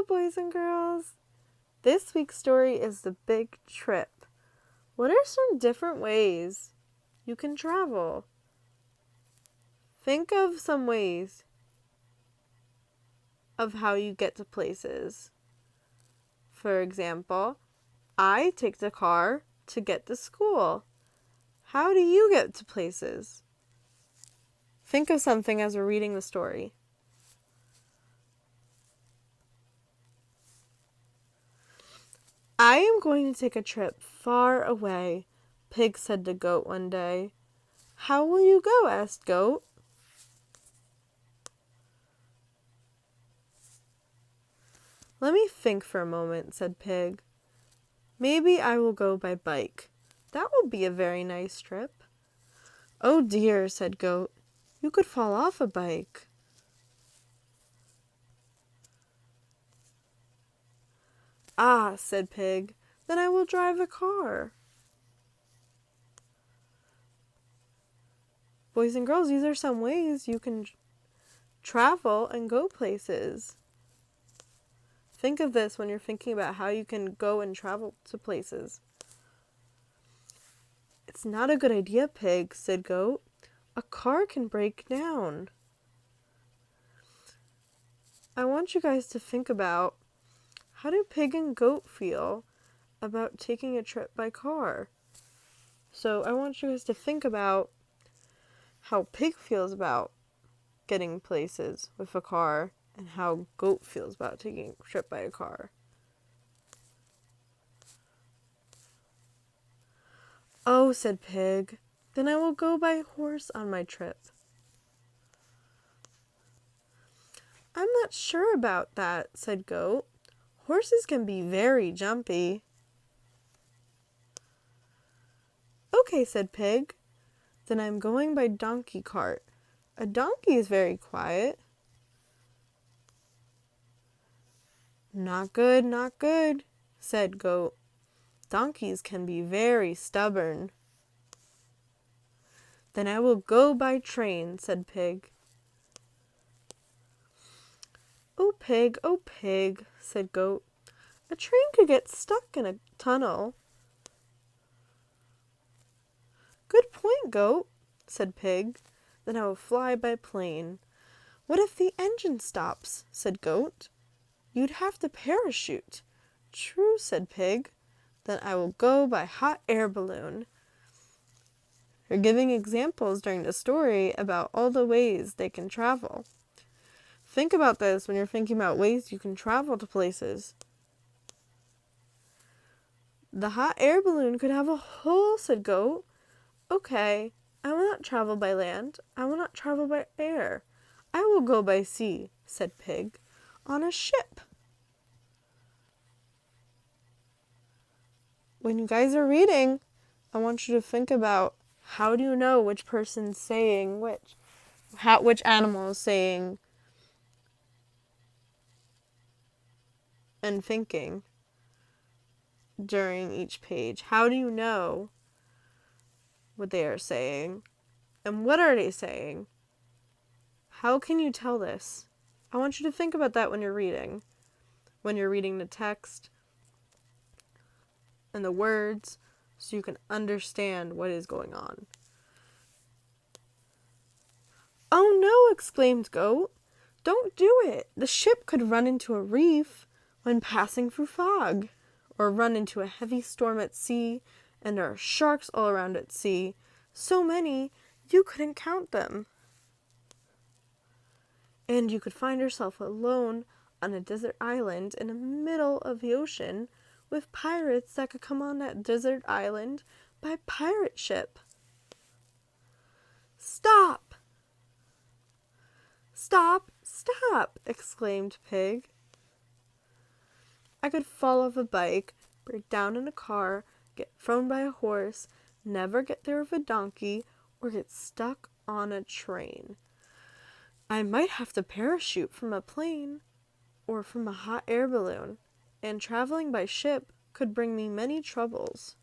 Hello, boys and girls. This week's story is The Big Trip. What are some different ways you can travel? Think of some ways of how you get to places. For example, I take the car to get to school. How do you get to places? Think of something as we're reading the story. I am going to take a trip far away, Pig said to Goat one day. How will you go? Asked Goat. Let me think for a moment, said Pig. Maybe I will go by bike. That will be a very nice trip. Oh dear, said Goat. You could fall off a bike. Ah, said Pig, then I will drive a car. Boys and girls, these are some ways you can travel and go places. Think of this when you're thinking about how you can go and travel to places. It's not a good idea, Pig, said Goat. A car can break down. I want you guys to think about, how do Pig and Goat feel about taking a trip by car? So I want you guys to think about how Pig feels about getting places with a car and how Goat feels about taking a trip by a car. Oh, said Pig, then I will go by horse on my trip. I'm not sure about that, said Goat. Horses can be very jumpy. Okay, said Pig, then I'm going by donkey cart. A donkey is very quiet. Not good, not good, said Goat. Donkeys can be very stubborn. Then I will go by train, said Pig. Oh, Pig, said Goat. A train could get stuck in a tunnel. Good point, Goat, said Pig. Then I will fly by plane. What if the engine stops, said Goat. You'd have to parachute. True, said Pig. Then I will go by hot air balloon. You're giving examples during the story about all the ways they can travel. Think about this when you're thinking about ways you can travel to places. The hot air balloon could have a hole, said Goat. Okay, I will not travel by land. I will not travel by air. I will go by sea, said Pig, on a ship. When you guys are reading, I want you to think about, how do you know which person's saying which? Which animal is saying and thinking during each page? How do you know what they are saying? And what are they saying? How can you tell this? I want you to think about that when you're reading the text and the words, so you can understand what is going on. Oh no, exclaimed Goat. Don't do it. The ship could run into a reef when passing through fog, or run into a heavy storm at sea, and there are sharks all around at sea, so many you couldn't count them. And you could find yourself alone on a desert island in the middle of the ocean with pirates that could come on that desert island by pirate ship. Stop! Stop! Stop! Exclaimed Pig. I could fall off a bike, break down in a car, get thrown by a horse, never get there with a donkey, or get stuck on a train. I might have to parachute from a plane or from a hot air balloon, and traveling by ship could bring me many troubles.